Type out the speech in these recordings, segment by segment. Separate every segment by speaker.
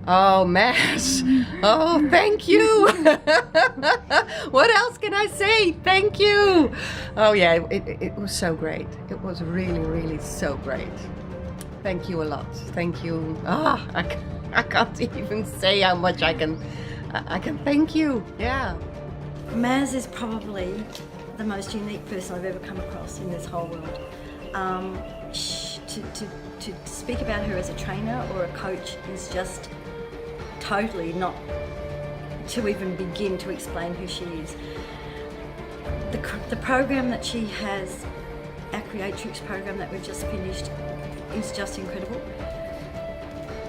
Speaker 1: Oh, Maz. Oh, thank you. What else can I say? Thank you. Oh, yeah, it was so great. It was really, really so great. Thank you a lot. Thank you. I can't even say how much I can thank you. Yeah.
Speaker 2: Maz is probably the most unique person I've ever come across in this whole world. To speak about her as a trainer or a coach is just totally not to even begin to explain who she is. The program that she has, our Creatrix program that we've just finished, is just incredible.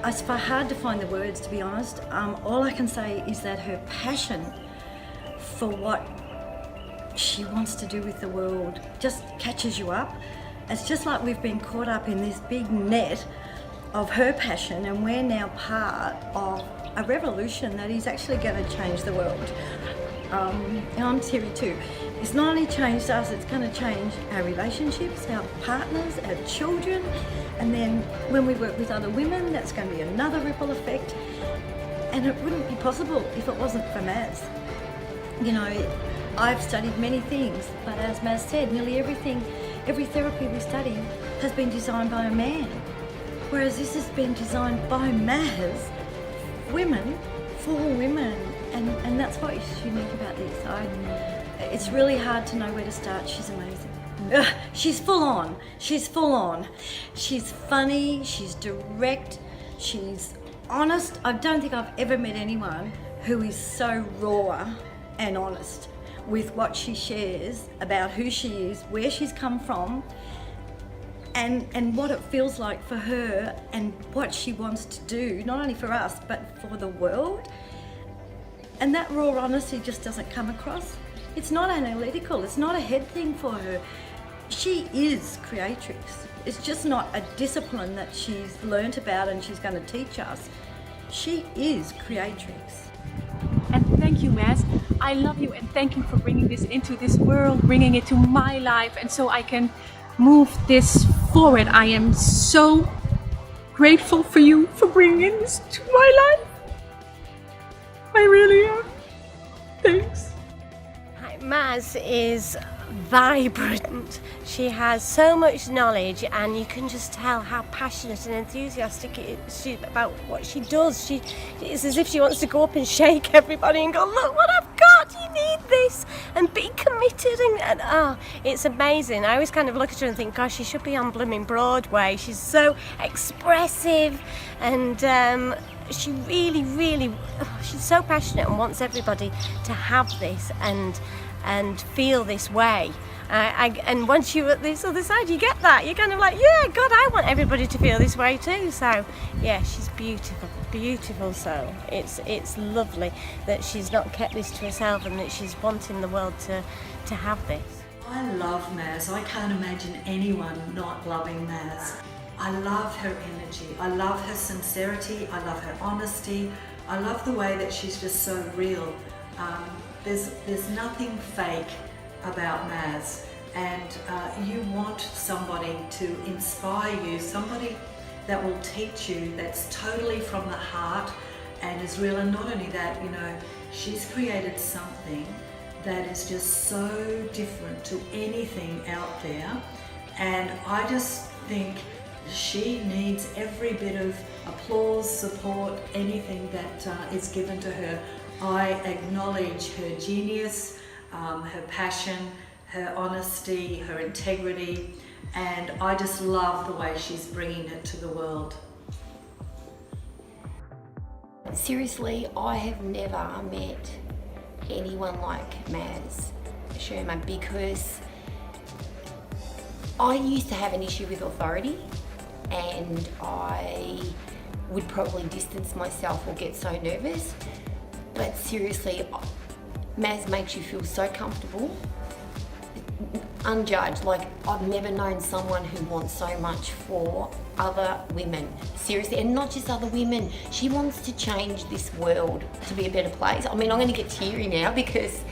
Speaker 2: It's hard to find the words, to be honest. All I can say is that her passion for what she wants to do with the world just catches you up. It's just like we've been caught up in this big net of her passion, and we're now part of a revolution that is actually going to change the world. And I'm Terry too. It's not only changed us, it's going to change our relationships, our partners, our children, and then when we work with other women, that's going to be another ripple effect. And it wouldn't be possible if it wasn't for Maz. You know, I've studied many things, but as Maz said, nearly everything, every therapy we study has been designed by a man. Whereas this has been designed by Maz, women, for women. And that's what is unique about this. It's really hard to know where to start. She's amazing. She's full on. She's full on. She's funny, she's direct, she's honest. I don't think I've ever met anyone who is so raw and honest with what she shares about who she is, where she's come from, and what it feels like for her and what she wants to do, not only for us, but for the world. And that raw honesty just doesn't come across. It's not analytical, it's not a head thing for her. She is Creatrix. It's just not a discipline that she's learnt about and she's going to teach us. She is Creatrix.
Speaker 3: And thank you, Maz. I love you, and thank you for bringing this into this world, bringing it to my life, and so I can move this forward. I am so grateful for you for bringing this to my life. I really am. Thanks.
Speaker 4: Maz is vibrant. She has so much knowledge, and you can just tell how passionate and enthusiastic she about what she does. It's as if she wants to go up and shake everybody and go, look what I've got, you need this, and be committed, and it's amazing. I always kind of look at her and think, gosh, she should be on blooming Broadway. She's so expressive, and she really, she's so passionate and wants everybody to have this and feel this way. And once you're at this other side, you get that. You're kind of like, yeah, God, I want everybody to feel this way too. So, yeah, she's beautiful, beautiful soul. It's lovely that she's not kept this to herself and that she's wanting the world to have this.
Speaker 2: I love Maz. I can't imagine anyone not loving Maz. I love her energy. I love her sincerity. I love her honesty. I love the way that she's just so real. There's nothing fake about Maz, and you want somebody to inspire you, somebody that will teach you, that's totally from the heart and is real. And not only that, you know, she's created something that is just so different to anything out there, and I just think she needs every bit of applause, support, anything that is given to her. I acknowledge her genius, her passion, her honesty, her integrity, and I just love the way she's bringing it to the world.
Speaker 5: Seriously, I have never met anyone like Maz Schirmer, because I used to have an issue with authority, and I would probably distance myself or get so nervous. But seriously, Maz makes you feel so comfortable, unjudged. Like, I've never known someone who wants so much for other women. Seriously, and not just other women. She wants to change this world to be a better place. I mean, I'm going to get teary now because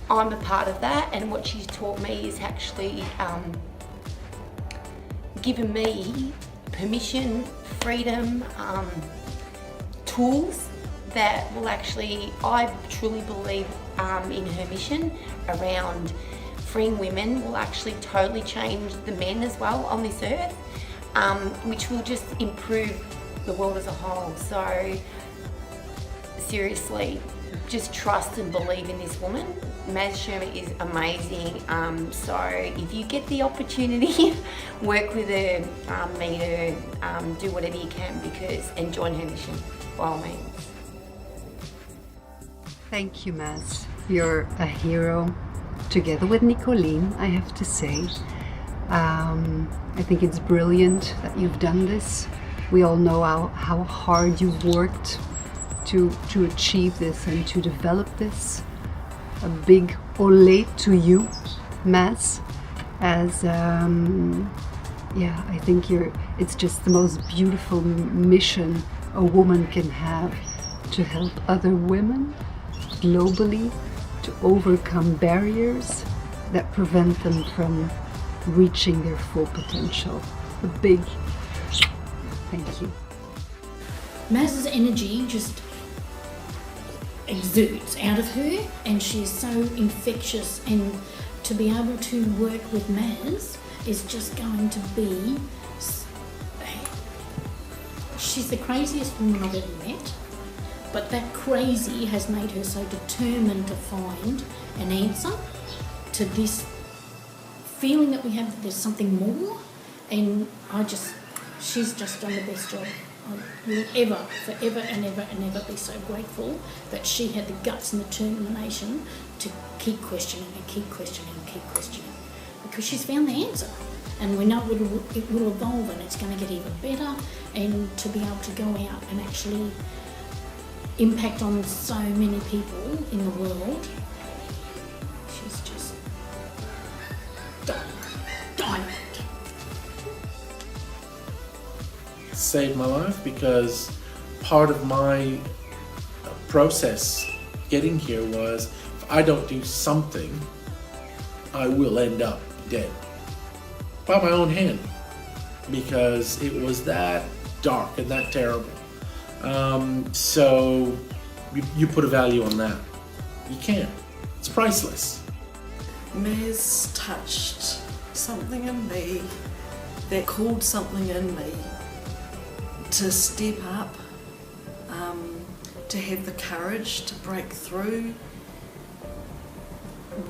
Speaker 5: I'm a part of that, and what she's taught me is actually given me permission, freedom, tools that will actually, I truly believe in her mission around freeing women will actually totally change the men as well on this earth, which will just improve the world as a whole. So seriously, just trust and believe in this woman. Maz Schirmer is amazing. So if you get the opportunity, work with her, meet her, do whatever you can and join her mission by all means.
Speaker 1: Thank you, Maz. You're a hero. Together with Nicolene, I have to say. I think it's brilliant that you've done this. We all know how hard you've worked to achieve this and to develop this. A big ole to you, Maz, as I think it's just the most beautiful mission a woman can have, to help other women globally to overcome barriers that prevent them from reaching their full potential. A big thank you.
Speaker 6: Maz's energy just exudes out of her, and she is so infectious, and to be able to work with Maz is just going to be, she's the craziest woman I've ever met, but that crazy has made her so determined to find an answer to this feeling that we have that there's something more, and she's just done the best job. I will ever, forever and ever be so grateful that she had the guts and the determination to keep questioning and keep questioning and keep questioning, because she's found the answer, and we know it will evolve, and it's going to get even better, and to be able to go out and actually impact on so many people in the world, she's just dynamite.
Speaker 7: Saved my life, because part of my process getting here was, if I don't do something, I will end up dead by my own hand, because it was that dark and that terrible. So you put a value on that. You can't. It's priceless.
Speaker 8: Maz touched something in me that called something in me to step up, to have the courage to break through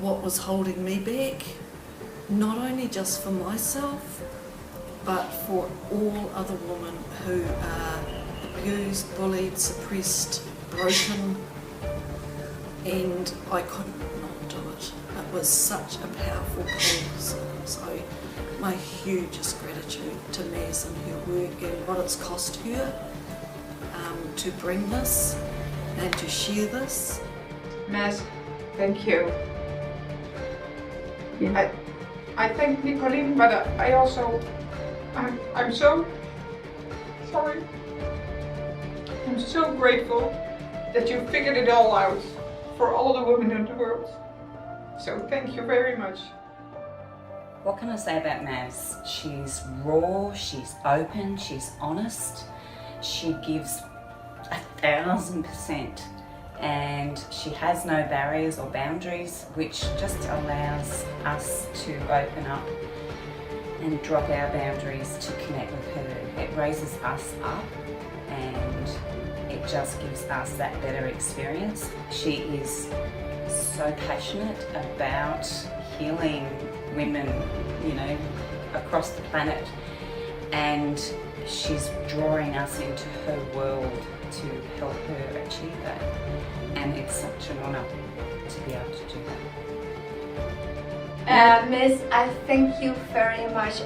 Speaker 8: what was holding me back, not only just for myself, but for all other women who are abused, bullied, suppressed, broken, and I couldn't not do it. It was such a powerful cause. So my hugest gratitude to Maz and her work and what it's cost her to bring this and to share this.
Speaker 9: Maz, thank you. I thank Nicolene, but I also, I'm so sorry. I'm so grateful that you figured it all out for all the women in the world. So thank you very much.
Speaker 10: What can I say about Maz? She's raw, she's open, she's honest, she gives 1,000%, and she has no barriers or boundaries, which just allows us to open up and drop our boundaries to connect with her. It raises us up, and it just gives us that better experience. She is so passionate about healing women, across the planet, and she's drawing us into her world to help her achieve that, and it's such an honour to be able to do that.
Speaker 11: Miss, I thank you very much.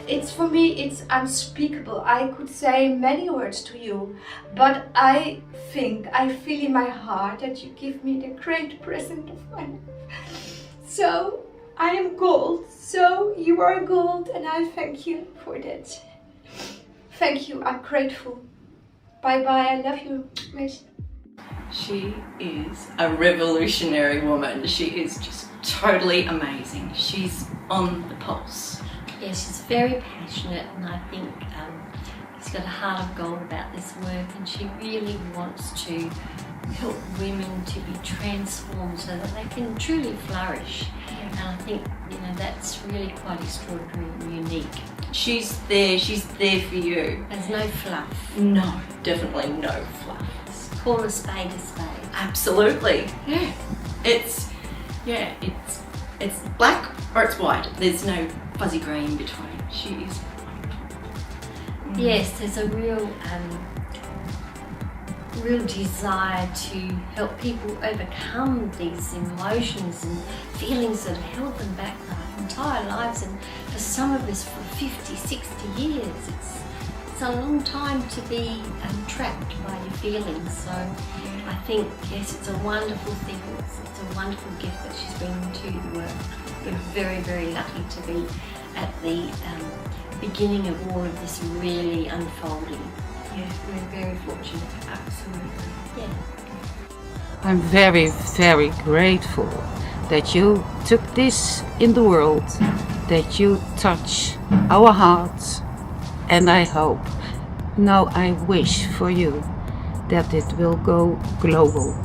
Speaker 11: It's for me, it's unspeakable. I could say many words to you, but I feel in my heart that you give me the great present of my life. So I am gold, so you are gold, and I thank you for that. Thank you, I'm grateful. Bye bye, I love you, Miss.
Speaker 12: She is a revolutionary woman. She is just totally amazing. She's on the pulse.
Speaker 13: Yeah, she's very passionate, and I think
Speaker 2: She's got a heart of gold about this work, and she really wants to help women to be transformed so that they can truly flourish. And I think, you know, that's really quite extraordinary and unique.
Speaker 12: She's there for you.
Speaker 2: There's no fluff.
Speaker 12: No, definitely no fluff.
Speaker 2: Call a spade a spade.
Speaker 12: Absolutely. Yeah. It's black or it's white. There's no fuzzy grey in between. She is wonderful.
Speaker 2: Yes, there's a real desire to help people overcome these emotions and feelings that have held them back their entire lives, and for some of us for 50, 60 years. It's a long time to be trapped by your feelings. So I think, yes, it's a wonderful thing. It's a wonderful gift that she's bringing to the work. We're very, very lucky to be at the beginning of all of this really unfolding. Yeah, we're very fortunate. Absolutely. Yeah.
Speaker 13: I'm very, very grateful that you took this in the world, that you touch our hearts, and I hope, no, I wish for you that it will go global.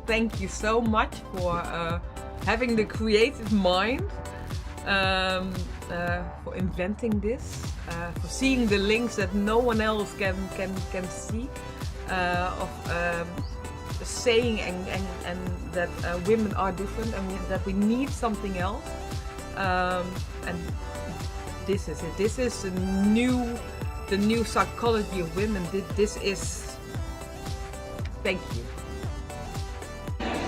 Speaker 14: Thank you so much for having the creative mind, for inventing this, for seeing the links that no one else can see, of saying and that women are different and that we need something else. And this is it. This is the new psychology of women. This is. Thank you.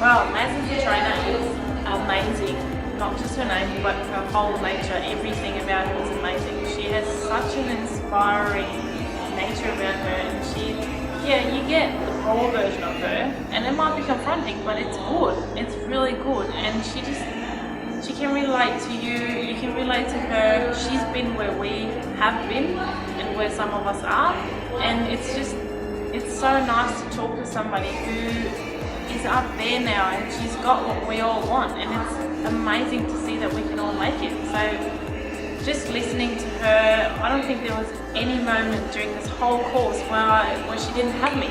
Speaker 15: Wow, Maz as a trainer is amazing. Not just her name, but her whole nature, everything about her is amazing. She has such an inspiring nature about her, and you get the raw version of her, and it might be confronting, but it's good. It's really good, and she can relate to you, you can relate to her. She's been where we have been, and where some of us are, and it's so nice to talk to somebody who is up there now, and she's got what we all want, and it's amazing to see that we can all make it. So just listening to her, I don't think there was any moment during this whole course where she didn't have me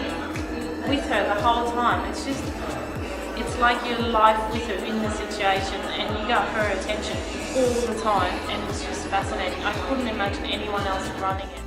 Speaker 15: with her the whole time. It's like your life with her in the situation, and you got her attention all the time, and it's just fascinating. I couldn't imagine anyone else running it.